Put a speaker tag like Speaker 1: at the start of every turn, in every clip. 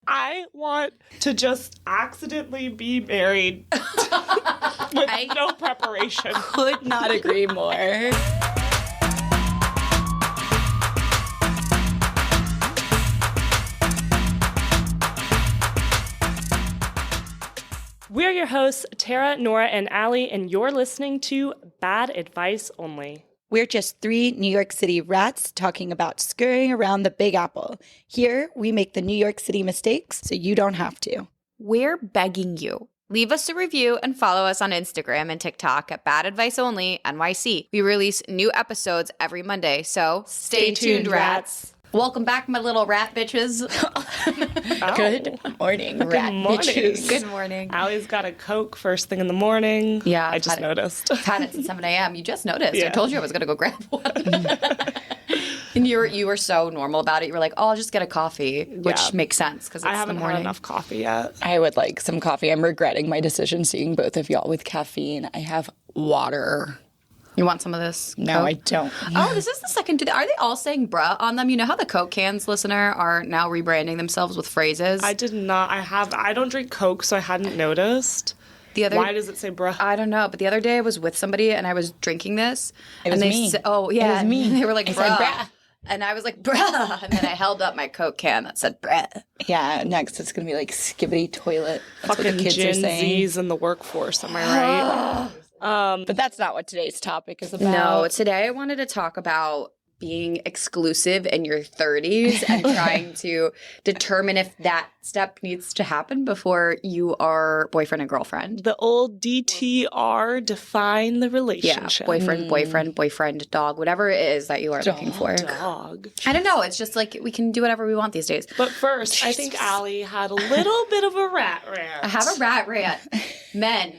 Speaker 1: I want to just accidentally be married with no preparation.
Speaker 2: Could not agree more.
Speaker 1: We're your hosts, Tara, Nora, and Allie, and you're listening to Bad Advice Only.
Speaker 2: We're just three New York City rats talking about scurrying around the Big Apple. Here, we make the New York City mistakes so you don't have to.
Speaker 3: We're begging you. Leave us a review and follow us on Instagram and TikTok at BadAdviceOnlyNYC. We release new episodes every Monday, so stay tuned, rats. Welcome back, my little rat bitches.
Speaker 2: Good morning, rat bitches.
Speaker 3: Good morning.
Speaker 1: Allie's got a Coke first thing in the morning.
Speaker 3: Yeah,
Speaker 1: I just noticed.
Speaker 3: I've had it since 7 a.m. You just noticed.
Speaker 1: Yeah.
Speaker 3: I told you I was going to go grab one. And you were so normal about it. You were like, oh, I'll just get a coffee, which makes sense because it's
Speaker 1: I haven't
Speaker 3: the morning.
Speaker 1: had enough coffee yet.
Speaker 2: I would like some coffee. I'm regretting my decision seeing both of y'all with caffeine. I have water.
Speaker 3: You want some of this?
Speaker 2: No,
Speaker 3: Coke?
Speaker 2: I don't.
Speaker 3: Oh, this is the second. Are they all saying bruh on them? You know how the Coke cans, listener, are now rebranding themselves with phrases?
Speaker 1: I did not. I don't drink Coke, so I hadn't noticed. Why does it say bruh?
Speaker 3: I don't know, but the other day I was with somebody and I was drinking this.
Speaker 2: It was
Speaker 3: and
Speaker 2: me.
Speaker 3: Oh, yeah.
Speaker 2: It was me.
Speaker 3: They were like,
Speaker 2: I
Speaker 3: bruh.
Speaker 2: said bruh.
Speaker 3: And I was like, bruh. And then I held up my Coke can that said bruh.
Speaker 2: Yeah, next it's going to be like skibbity toilet. That's
Speaker 1: Fucking
Speaker 2: what the kids
Speaker 1: Gen
Speaker 2: are saying.
Speaker 1: Z's in the workforce, am I right?
Speaker 2: But that's not what today's topic is about.
Speaker 3: No, today I wanted to talk about being exclusive in your 30s and trying to determine if that step needs to happen before you are boyfriend and girlfriend.
Speaker 1: The old DTR, define the
Speaker 3: Yeah,
Speaker 1: relationship.
Speaker 3: boyfriend, dog, whatever it is that you are looking for.
Speaker 1: Dog.
Speaker 3: I don't know. It's just like we can do whatever we want these days.
Speaker 1: But first, I think Allie had a little bit of a rat rant.
Speaker 3: I have a rat rant. Men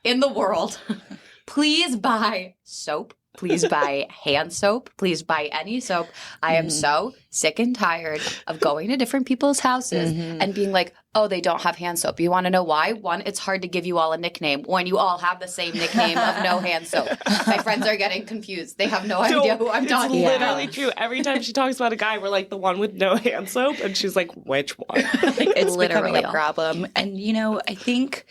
Speaker 3: in the world, please buy soap. Please buy hand soap. Please buy any soap. I am so sick and tired of going to different people's houses and being like, oh, they don't have hand soap. You want to know why? One, it's hard to give you all a nickname when you all have the same nickname of no hand soap. My friends are getting confused. They have no idea who I'm talking
Speaker 1: It's
Speaker 3: about.
Speaker 1: literally true. Every time she talks about a guy, we're like, the one with no hand soap. And she's like, which one?
Speaker 2: It's
Speaker 3: Literally
Speaker 2: becoming a problem. And, you know, I think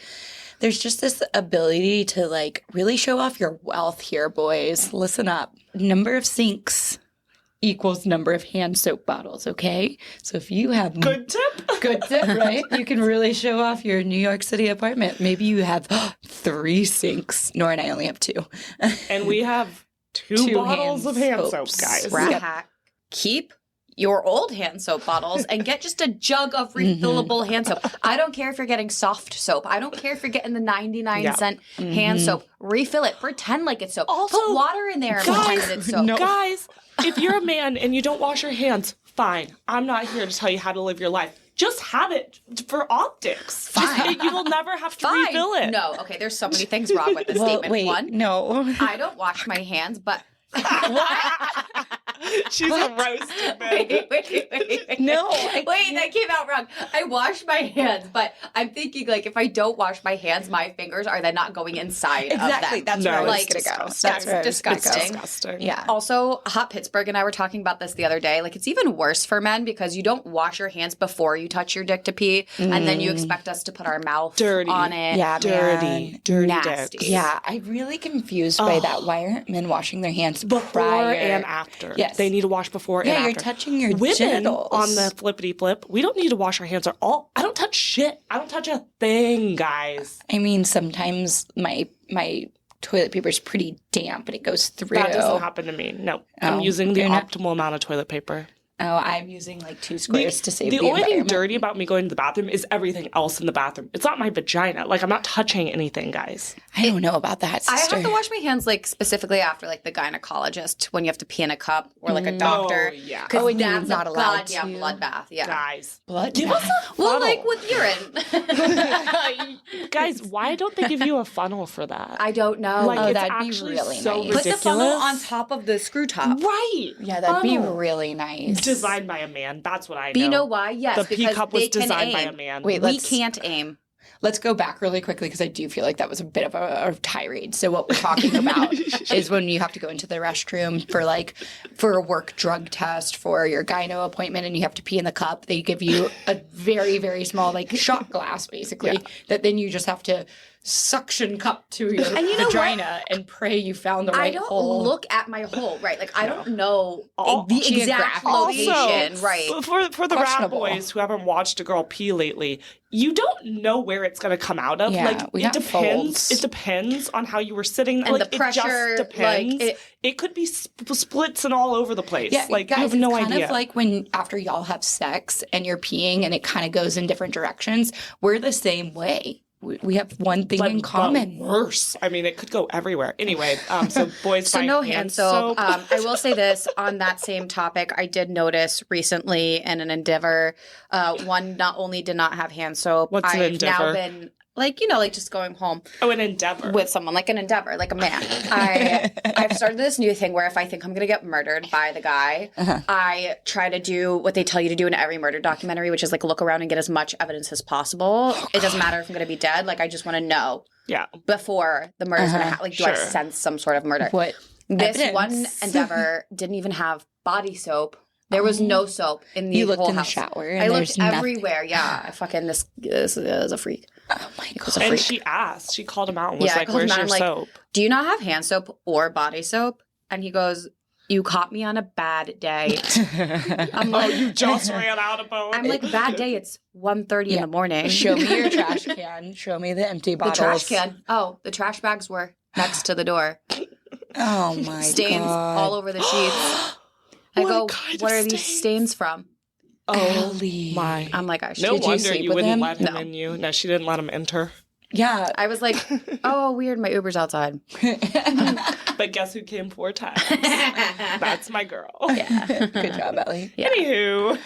Speaker 2: there's just this ability to, like, really show off your wealth here, boys. Listen up. Number of sinks equals number of hand soap bottles, okay? So if you have...
Speaker 1: Good tip.
Speaker 2: Good tip, right? You can really show off your New York City apartment. Maybe you have 3 sinks. Nora and I only have 2.
Speaker 1: And we have two bottles of hand soap,
Speaker 2: soaps.
Speaker 1: guys.
Speaker 3: Rat hack. Keep your old hand soap bottles and get just a jug of refillable hand soap. I don't care if you're getting soft soap. I don't care if you're getting the 99-cent hand soap. Refill it. Pretend like it's soap.
Speaker 1: Also,
Speaker 3: put water in there and pretend that it's soap.
Speaker 1: Guys, if you're a man and you don't wash your hands, fine. I'm not here to tell you how to live your life. Just have it for optics.
Speaker 3: Fine.
Speaker 1: You will never have to refill it.
Speaker 3: No, okay, there's so many things wrong with this statement.
Speaker 2: Wait,
Speaker 3: One,
Speaker 2: no.
Speaker 3: I don't wash my hands, but...
Speaker 1: She's a roasted man.
Speaker 3: Wait.
Speaker 2: No.
Speaker 3: Wait, that came out wrong. I wash my hands, but I'm thinking, like, if I don't wash my hands, my fingers are then not going inside
Speaker 2: Exactly.
Speaker 3: of them.
Speaker 2: That's
Speaker 1: No,
Speaker 2: where I was
Speaker 3: like,
Speaker 2: going to go.
Speaker 3: that's
Speaker 2: where I was gonna go.
Speaker 3: disgusting.
Speaker 1: Disgusting.
Speaker 2: Yeah.
Speaker 3: Also, Hot Pittsburgh and I were talking about this the other day. Like, it's even worse for men because you don't wash your hands before you touch your dick to pee, and then you expect us to put our mouth
Speaker 1: Dirty.
Speaker 3: on it.
Speaker 2: Yeah,
Speaker 1: Dirty
Speaker 3: Nasty.
Speaker 1: dicks.
Speaker 2: Yeah, I'm really confused by that. Why aren't men washing their hands
Speaker 1: Before
Speaker 2: prior
Speaker 1: and after.
Speaker 2: Yes.
Speaker 1: They need to wash before and
Speaker 2: Yeah,
Speaker 1: after.
Speaker 2: you're touching your
Speaker 1: Women
Speaker 2: genitals.
Speaker 1: on the flippity flip, we don't need to wash our hands at all. I don't touch shit. I don't touch a thing, guys.
Speaker 2: I mean, sometimes my toilet paper is pretty damp and it goes through.
Speaker 1: That doesn't happen to me. No. I'm
Speaker 2: Oh,
Speaker 1: using the
Speaker 2: you're not-
Speaker 1: optimal amount of toilet paper.
Speaker 2: Oh, I'm using like 2 squares to save
Speaker 1: The
Speaker 2: the
Speaker 1: only thing
Speaker 2: environment.
Speaker 1: dirty about me going to the bathroom is everything else in the bathroom. It's not my vagina. Like, I'm not touching anything, guys.
Speaker 2: I don't know about that,
Speaker 3: I
Speaker 2: sister.
Speaker 3: have to wash my hands, like, specifically after, like, the gynecologist when you have to pee in a cup or, like, a doctor.
Speaker 1: Oh, yeah.
Speaker 3: Because
Speaker 2: Oh, and you're
Speaker 3: that's
Speaker 2: not
Speaker 3: a
Speaker 2: allowed
Speaker 3: goddamn
Speaker 2: to.
Speaker 3: bloodbath. Yeah.
Speaker 1: Guys.
Speaker 2: Blood
Speaker 1: Give
Speaker 2: bath.
Speaker 1: us a
Speaker 3: Well,
Speaker 1: funnel.
Speaker 3: like with urine.
Speaker 1: Guys, why don't they give you a funnel for that?
Speaker 3: I don't know.
Speaker 1: Like,
Speaker 2: Oh,
Speaker 1: it's
Speaker 2: that'd be
Speaker 1: actually
Speaker 2: really
Speaker 1: so
Speaker 2: nice.
Speaker 3: Put
Speaker 1: ridiculous.
Speaker 3: the funnel on top of the screw top.
Speaker 1: Right.
Speaker 2: Yeah, that'd be
Speaker 1: Funnel.
Speaker 2: really nice.
Speaker 1: Designed by a man. That's what I know.
Speaker 3: But you know why? Yes,
Speaker 1: The pea
Speaker 3: because
Speaker 1: cup
Speaker 3: they
Speaker 1: was
Speaker 3: can
Speaker 1: designed by
Speaker 3: aim.
Speaker 1: a man.
Speaker 2: Wait,
Speaker 3: We
Speaker 2: let's-
Speaker 3: can't aim.
Speaker 2: Let's go back really quickly because I do feel like that was a bit of a tirade. So what we're talking about is when you have to go into the restroom for a work drug test, for your gyno appointment, and you have to pee in the cup. They give you a very, very small shot glass, basically, that then you just have to suction cup to your vagina and pray you found the right hole.
Speaker 3: I don't look at my hole, right? Like, I don't know
Speaker 2: the
Speaker 3: exact location,
Speaker 1: Also,
Speaker 3: right?
Speaker 1: For the rat boys who haven't watched a girl pee lately, you don't know where it's going to come out of.
Speaker 2: Yeah, we
Speaker 1: it
Speaker 2: got folds.
Speaker 1: It depends on how you were sitting.
Speaker 3: And the pressure,
Speaker 1: it just depends. It could be splits and all over the place.
Speaker 2: Yeah,
Speaker 1: guys,
Speaker 2: you have no idea. It's kind of like when after y'all have sex and you're peeing and it kind of goes in different directions. We're the same way. We have one thing in common.
Speaker 1: Worse. I mean, it could go everywhere. Anyway, so boys
Speaker 3: So
Speaker 1: find
Speaker 3: no hand soap.
Speaker 1: soap.
Speaker 3: I will say this on that same topic. I did notice recently in an endeavor, one not only did not have hand soap.
Speaker 1: What's an
Speaker 3: I've
Speaker 1: endeavor?
Speaker 3: now been just going home
Speaker 1: Oh, an endeavor.
Speaker 3: with someone, like an endeavor, like a man. I've started this new thing where if I think I'm going to get murdered by the guy, I try to do what they tell you to do in every murder documentary, which is look around and get as much evidence as possible. It doesn't matter if I'm going to be dead. I just want to know before the murder's going to happen. Do I sense some sort of murder?
Speaker 2: What?
Speaker 3: This
Speaker 2: evidence?
Speaker 3: one endeavor didn't even have body soap. There was no soap in the
Speaker 2: You looked
Speaker 3: whole
Speaker 2: in the
Speaker 3: house.
Speaker 2: shower.
Speaker 3: I
Speaker 2: And
Speaker 3: looked
Speaker 2: there's
Speaker 3: everywhere. Yeah, I fucking this is a freak.
Speaker 2: Oh my god!
Speaker 1: And she asked. She called him out and was
Speaker 3: I
Speaker 1: like,
Speaker 3: called him
Speaker 1: "Where's
Speaker 3: out.
Speaker 1: your
Speaker 3: I'm like,
Speaker 1: soap?"
Speaker 3: do you not have hand soap or body soap? And he goes, you caught me on a bad day. I'm
Speaker 1: Oh,
Speaker 3: like,
Speaker 1: you just ran out of bone.
Speaker 3: I'm like, bad day. It's 1:30 in the morning.
Speaker 2: Show me your trash can. Show me the empty
Speaker 3: The
Speaker 2: bottles.
Speaker 3: trash can. Oh, the trash bags were next to the door.
Speaker 2: Oh my
Speaker 3: Stains
Speaker 2: god!
Speaker 3: all over the sheets. I
Speaker 1: What
Speaker 3: go,
Speaker 1: kind of
Speaker 3: what are these
Speaker 1: stains?
Speaker 3: stains from?
Speaker 1: Oh
Speaker 2: Allie.
Speaker 1: my!
Speaker 3: I'm like, I should.
Speaker 1: No
Speaker 2: Did you
Speaker 1: wonder
Speaker 2: sleep
Speaker 1: you
Speaker 2: with
Speaker 1: wouldn't
Speaker 2: him?
Speaker 1: let him
Speaker 3: No.
Speaker 1: in you. No, she didn't let him enter.
Speaker 2: Yeah.
Speaker 3: I was like, oh, weird. My Uber's outside.
Speaker 1: But guess who came 4 times? That's my girl.
Speaker 2: Good job, Ellie.
Speaker 3: Yeah.
Speaker 1: Anywho,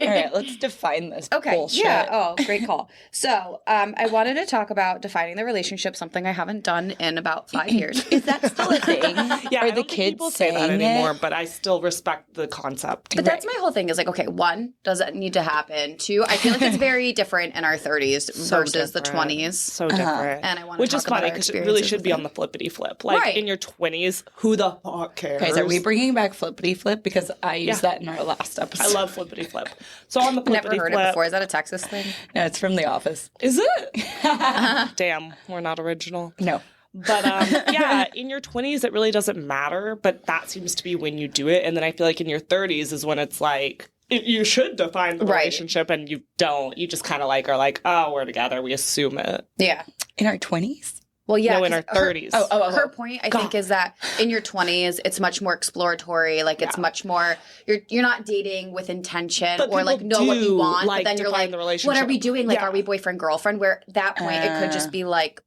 Speaker 2: All right, let's define this
Speaker 3: Okay.
Speaker 2: bullshit.
Speaker 3: Yeah. Oh, great call. So, I wanted to talk about defining the relationship, something I haven't done in about 5 years.
Speaker 2: Is that still a thing?
Speaker 1: yeah,
Speaker 2: Are
Speaker 1: I
Speaker 2: the
Speaker 1: don't think
Speaker 2: kids
Speaker 1: people say that
Speaker 2: saying
Speaker 1: anymore,
Speaker 2: it?
Speaker 1: but I still respect the concept.
Speaker 3: But that's my whole thing is okay, 1, does it need to happen? 2, I feel like it's very different in our 30s
Speaker 1: So
Speaker 3: versus the
Speaker 1: different.
Speaker 3: 20s.
Speaker 1: So different.
Speaker 3: And I want to
Speaker 1: Which
Speaker 3: talk
Speaker 1: is funny
Speaker 3: about our
Speaker 1: because it really
Speaker 3: experiences
Speaker 1: should
Speaker 3: with
Speaker 1: be
Speaker 3: it.
Speaker 1: on the flippity flip. Like
Speaker 3: Right.
Speaker 1: in your 20s, who the fuck cares?
Speaker 2: Guys, are we bringing back flippity flip? Because I used that in our last episode.
Speaker 1: I love flippity flip. So on the
Speaker 3: Never
Speaker 1: flippity
Speaker 3: heard
Speaker 1: flip,
Speaker 3: it before. Is that a Texas thing?
Speaker 2: No, it's from The Office.
Speaker 1: is it? Damn, we're not original.
Speaker 2: No.
Speaker 1: But yeah, in your 20s, it really doesn't matter. But that seems to be when you do it. And then I feel like in your 30s is when it's like, you should define the
Speaker 3: Right.
Speaker 1: relationship and you don't. You just kind of are like, oh, we're together. We assume it.
Speaker 3: Yeah.
Speaker 2: In our 20s?
Speaker 3: Well, yeah.
Speaker 1: No, in our
Speaker 3: 'cause her-
Speaker 1: 30s.
Speaker 3: Her point, I think, is that in your 20s, it's much more exploratory. It's much more, you're not dating with intention
Speaker 1: But
Speaker 3: or
Speaker 1: people
Speaker 3: know what you
Speaker 1: do,
Speaker 3: want. But then you're
Speaker 1: define
Speaker 3: like,
Speaker 1: the
Speaker 3: what are
Speaker 1: relationship.
Speaker 3: we doing?
Speaker 1: Yeah.
Speaker 3: Are we boyfriend, girlfriend? Where at that point, it could just be like,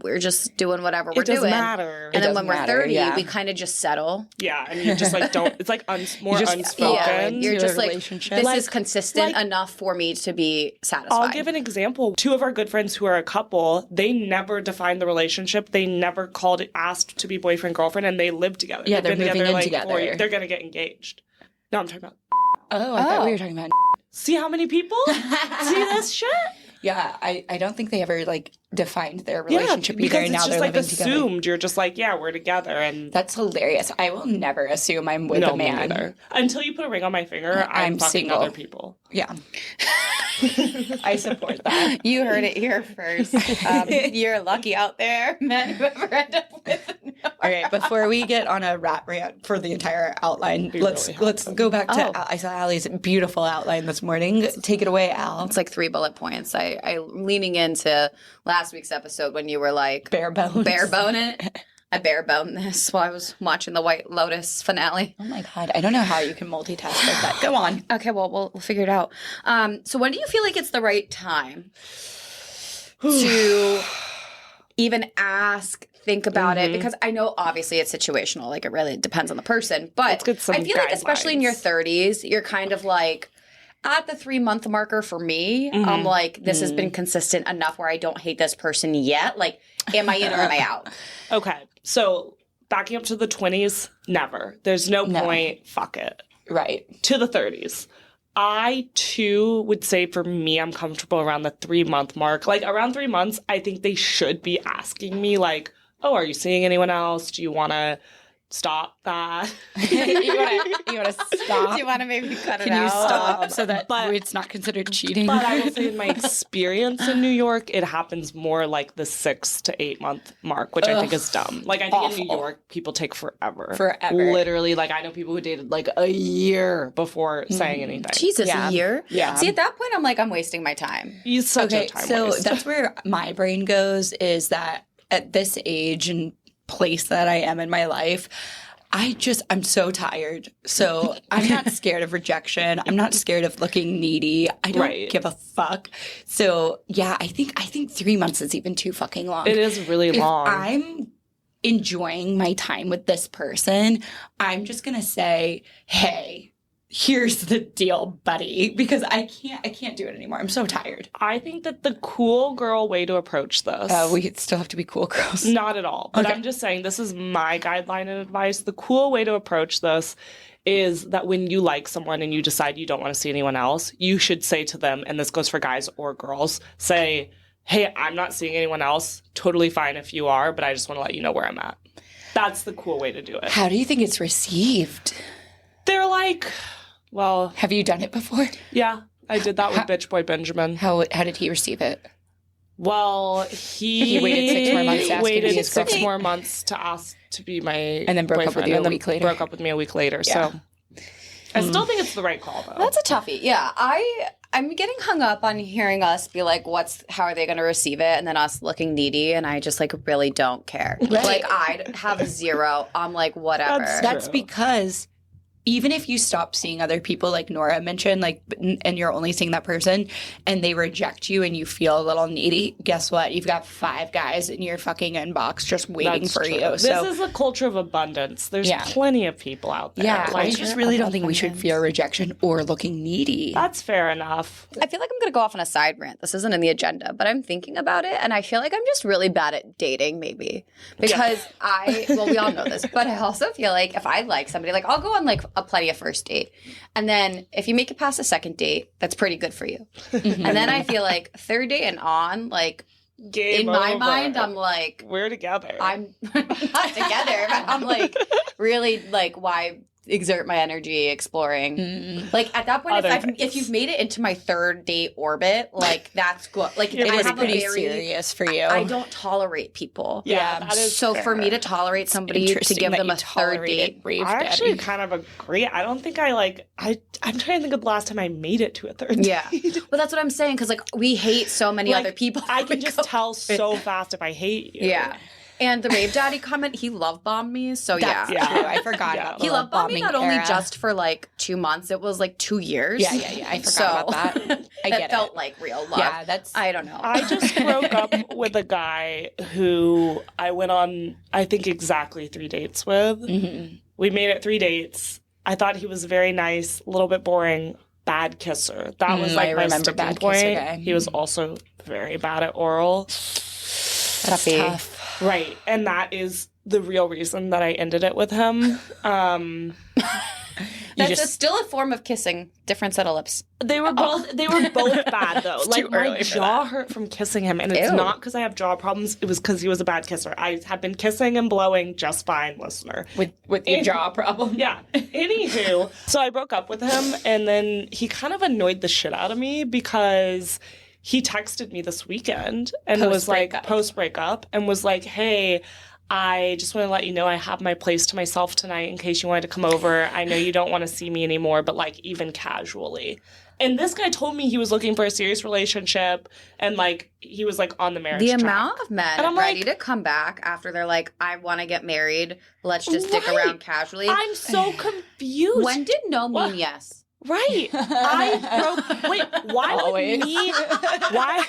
Speaker 3: we're just doing whatever we're
Speaker 1: It doesn't
Speaker 3: doing.
Speaker 1: matter.
Speaker 3: And then
Speaker 2: doesn't
Speaker 3: when we're
Speaker 2: matter,
Speaker 3: 30,
Speaker 2: yeah.
Speaker 3: we kind of just settle.
Speaker 1: Yeah, and you just don't. It's like more
Speaker 2: just
Speaker 1: unspoken.
Speaker 3: Yeah, you're
Speaker 2: into
Speaker 3: just
Speaker 2: a
Speaker 3: like,
Speaker 2: relationship.
Speaker 3: this
Speaker 1: Like-
Speaker 3: is consistent
Speaker 1: like-
Speaker 3: enough for me to be satisfied.
Speaker 1: I'll give an example. 2 of our good friends who are a couple, they never defined the relationship. They never asked to be boyfriend, girlfriend, and they live together.
Speaker 2: Yeah,
Speaker 1: They've
Speaker 2: they're
Speaker 1: been
Speaker 2: moving in
Speaker 1: like
Speaker 2: together.
Speaker 1: 4 years. They're going to get engaged. No, I'm talking about.
Speaker 2: Oh, I thought we were talking about...
Speaker 1: See how many people? See this shit?
Speaker 2: Yeah, I don't think they ever, defined their relationship either.
Speaker 1: because
Speaker 2: And now
Speaker 1: it's just
Speaker 2: they're living together.
Speaker 1: assumed. You're just like, yeah, we're together. And
Speaker 2: That's hilarious. I will never assume I'm with
Speaker 1: no,
Speaker 2: a
Speaker 1: me
Speaker 2: man.
Speaker 1: neither. Until you put a ring on my finger, I'm fucking
Speaker 2: single.
Speaker 1: other people.
Speaker 2: Yeah. I support that.
Speaker 3: You heard it here first. You're lucky out there, men who ever end up with
Speaker 2: All right, before we get on a rat rant for the entire outline, let's go back to I saw Allie's beautiful outline this morning. Take it away, Al.
Speaker 3: It's like 3 bullet points. I leaning into last week's episode when you were like
Speaker 2: Bare bones.
Speaker 3: bare bone it. I bare boned this while I was watching the White Lotus finale.
Speaker 2: Oh my god, I don't know how you can multitask like that. Go on.
Speaker 3: Okay, well we'll figure it out. So when do you feel like it's the right time to even ask, think about it? Because I know obviously it's situational, like it really depends on the person. But
Speaker 1: Let's get some
Speaker 3: I feel like especially in your
Speaker 1: guidelines.
Speaker 3: 30s, you're kind of like at the 3-month marker for me. I'm like, this has been consistent enough where I don't hate this person yet. Like, am I in or am I out?
Speaker 1: Okay, so backing up to the 20s, never. There's no point. Fuck it.
Speaker 2: Right.
Speaker 1: To the 30s. I, too, would say for me, I'm comfortable around the 3-month mark. Like, around 3 months, I think they should be asking me, like, oh, are you seeing anyone else? Do you want to stop that?
Speaker 2: you want to stop?
Speaker 3: Do you want to maybe cut it
Speaker 2: Can you
Speaker 3: out?
Speaker 2: stop so that it's not considered cheating?
Speaker 1: But I will say in my experience in New York, it happens more like the 6 to 8 month mark, which I think is dumb. Like, I think in New York, people take forever. Literally, like, I know people who dated like a year before saying anything.
Speaker 3: Jesus, a year?
Speaker 2: Yeah.
Speaker 3: See, at that point, I'm like, I'm wasting my time.
Speaker 1: He's such a time waste.
Speaker 2: That's where my brain goes, is that at this age and place that I am in my life, I'm so tired. So I'm not scared of rejection. I'm not scared of looking needy. I don't give a fuck. So yeah, I think 3 months is even too fucking long.
Speaker 1: It is really long.
Speaker 2: If I'm enjoying my time with this person, I'm just gonna say, hey, here's the deal, buddy, because I can't do it anymore. I'm so tired.
Speaker 1: I think that the cool girl way to approach this.
Speaker 2: We still have to be cool girls.
Speaker 1: Not at all. But I'm just saying, this is my guideline and advice. The cool way to approach this is that when you like someone and you decide you don't want to see anyone else, you should say to them, and this goes for guys or girls, say, hey, I'm not seeing anyone else. Totally fine if you are, but I just want to let you know where I'm at. That's the cool way to do it.
Speaker 2: How do you think it's received?
Speaker 1: They're like, well,
Speaker 2: have you done it before?
Speaker 1: Yeah, I did that with Bitch Boy Benjamin.
Speaker 2: How did he receive it?
Speaker 1: Well, he
Speaker 2: waited 6 more months to ask
Speaker 1: waited
Speaker 2: to be
Speaker 1: 6 more months to ask to be my
Speaker 2: and then broke
Speaker 1: boyfriend,
Speaker 2: up with you a week later.
Speaker 1: Broke up with me a week later. Yeah. So I still think it's the right call, though.
Speaker 3: That's a toughie. Yeah, I'm getting hung up on hearing us be like, how are they going to receive it? And then us looking needy. And I just like really don't care.
Speaker 2: Right.
Speaker 3: Like I'd have 0. I'm like, whatever.
Speaker 2: That's because even if you stop seeing other people, like Nora mentioned, like, and you're only seeing that person and they reject you and you feel a little needy, guess what? You've got 5 guys in your fucking inbox just waiting for you.
Speaker 1: This is a culture of abundance. There's plenty of people out there.
Speaker 2: Yeah, I just really don't think we should fear rejection or looking needy.
Speaker 1: That's fair enough.
Speaker 3: I feel like I'm going to go off on a side rant. This isn't in the agenda, but I'm thinking about it and I feel like I'm just really bad at dating maybe. Because we all know this, but I also feel like if I like somebody, like I'll go on like plenty of first date. And then if you make it past the second date, that's pretty good for you. And then I feel like third date and on, like
Speaker 1: Game
Speaker 3: in my
Speaker 1: over.
Speaker 3: mind, I'm like,
Speaker 1: we're together.
Speaker 3: I'm not together, but I'm like, really, like, why exert my energy exploring? Like at that point, if you've made it into my third date orbit, like that's good. Like
Speaker 2: it is pretty serious for you.
Speaker 3: I don't tolerate people.
Speaker 1: Yeah, that is
Speaker 3: so
Speaker 1: fair.
Speaker 3: For me to tolerate somebody to give them a third date,
Speaker 1: I actually kind of agree. I don't think I'm trying to think of the last time I made it to a third date.
Speaker 3: Yeah, but that's what I'm saying because like we hate so many other people.
Speaker 1: I can just tell so fast if I hate you.
Speaker 3: Yeah. And the rave daddy comment, he love bombed me. So
Speaker 2: That's true. I forgot about
Speaker 3: he love bombed me not only just for like 2 months, it was like 2 years.
Speaker 2: Yeah. I forgot about that. I get
Speaker 3: it. Felt like real love.
Speaker 2: Yeah,
Speaker 3: I don't know.
Speaker 1: I just broke up with a guy who I went on, I think, exactly 3 dates with. Mm-hmm. We made it 3 dates. I thought he was very nice, a little bit boring, bad kisser. That was like my sticking point. He was also very bad at oral.
Speaker 2: That's tough.
Speaker 1: Right. And that is the real reason that I ended it with him.
Speaker 3: That's still a form of kissing, different set of lips.
Speaker 1: They were both bad though. Like my jaw hurt from kissing him, and it's not because I have jaw problems. It was because he was a bad kisser. I have been kissing and blowing just fine, listener.
Speaker 2: With your jaw problem.
Speaker 1: Yeah. Anywho, so I broke up with him, and then he kind of annoyed the shit out of me because he texted me this weekend and was like, post-breakup, and was like, hey, I just want to let you know I have my place to myself tonight in case you wanted to come over. I know you don't want to see me anymore, but like even casually. And this guy told me he was looking for a serious relationship and like he was like on the marriage track.
Speaker 3: Amount of men ready to come back after they're like, I want to get married. Let's just stick around casually.
Speaker 1: I'm so confused.
Speaker 3: When did no mean yes?
Speaker 1: Right. Why
Speaker 2: Always.
Speaker 1: would me? Why?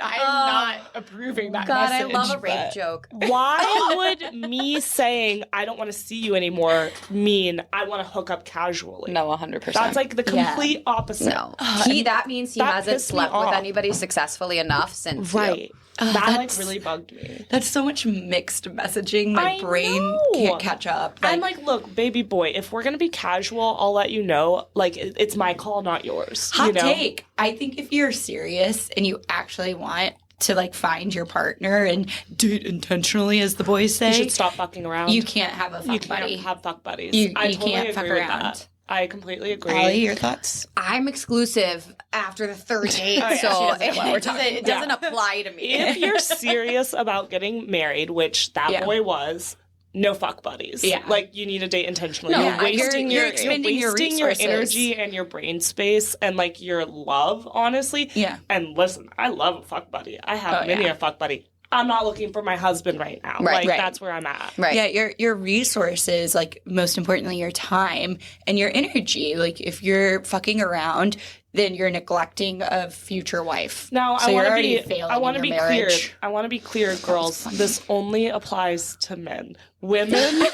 Speaker 2: I'm not approving that
Speaker 3: God,
Speaker 2: message.
Speaker 3: I love a rape joke.
Speaker 1: Why would me saying I don't want to see you anymore mean I want to hook up casually?
Speaker 3: No, 100%.
Speaker 1: That's like the complete opposite.
Speaker 3: No. That means he
Speaker 1: that
Speaker 3: hasn't
Speaker 1: pissed me
Speaker 3: slept with
Speaker 1: off.
Speaker 3: anybody successfully enough since
Speaker 1: Right.
Speaker 3: you.
Speaker 1: That like really bugged me.
Speaker 2: That's so much mixed messaging. My
Speaker 1: I
Speaker 2: brain
Speaker 1: know.
Speaker 2: can't catch up.
Speaker 1: I'm like, look, baby boy, if we're gonna be casual, I'll let you know. Like, it's my call, not yours.
Speaker 2: hot
Speaker 1: you know?
Speaker 2: take. I think if you're serious and you actually want to like find your partner and date intentionally, as the boys say,
Speaker 1: You should stop fucking around.
Speaker 2: you can't have a fuck
Speaker 1: You
Speaker 2: buddy.
Speaker 1: can't have fuck buddies.
Speaker 2: You
Speaker 1: I totally
Speaker 2: can't fuck
Speaker 1: agree with
Speaker 2: around.
Speaker 1: that. I completely agree.
Speaker 2: Allie, your thoughts?
Speaker 3: I'm exclusive after the third date,
Speaker 1: yeah,
Speaker 3: so
Speaker 1: she doesn't
Speaker 3: it
Speaker 1: know what we're
Speaker 3: doesn't, it doesn't apply to me.
Speaker 1: If you're serious about getting married, which that boy was, no fuck buddies.
Speaker 2: Yeah.
Speaker 1: Like, you need to date intentionally.
Speaker 3: No,
Speaker 1: you're wasting
Speaker 2: you're
Speaker 1: your
Speaker 2: expending your resources.
Speaker 1: energy and your brain space and like your love, honestly.
Speaker 2: Yeah.
Speaker 1: And listen, I love a fuck buddy. I have many a fuck buddy. I'm not looking for my husband right now.
Speaker 3: Right.
Speaker 1: Like, that's where I'm at.
Speaker 3: Right.
Speaker 2: Yeah, your resources, like most importantly, your time and your energy. Like if you're fucking around, then you're neglecting a future wife.
Speaker 1: Now,
Speaker 2: so
Speaker 1: I
Speaker 2: you're
Speaker 1: want to
Speaker 2: already
Speaker 1: be.
Speaker 2: failing
Speaker 1: I want to
Speaker 2: in
Speaker 1: be
Speaker 2: your
Speaker 1: clear.
Speaker 2: marriage.
Speaker 1: I want to be clear, girls. This only applies to men. Women,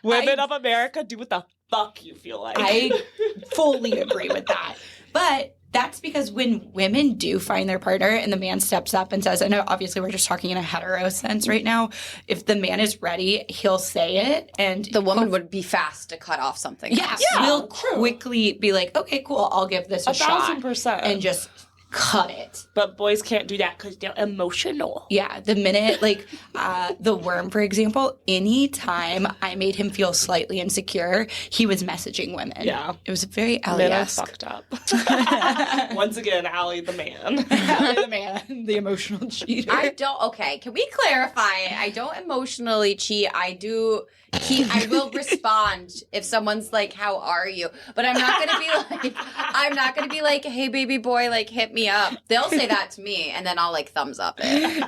Speaker 1: women of America, do what the fuck you feel like.
Speaker 2: I fully agree with that. But that's because when women do find their partner and the man steps up and says, and obviously we're just talking in a hetero sense right now, if the man is ready, he'll say it. And
Speaker 3: The woman would be fast to cut off something.
Speaker 2: yeah, will quickly be like, okay, cool, I'll give this a shot.
Speaker 1: 1,000%.
Speaker 2: And just cut it.
Speaker 1: But boys can't do that because they're emotional.
Speaker 2: Yeah, the minute, like, the worm, for example, anytime I made him feel slightly insecure, he was messaging women.
Speaker 1: Yeah.
Speaker 2: It was very
Speaker 1: Men are
Speaker 2: Allie-esque.
Speaker 1: fucked up. Once again, Allie the man.
Speaker 2: Allie the man, the emotional cheater.
Speaker 3: Okay, can we clarify? I don't emotionally cheat. I will respond if someone's like, "How are you?" But I'm not gonna be like, "Hey, baby boy, like hit me up." They'll say that to me, and then I'll like thumbs up it.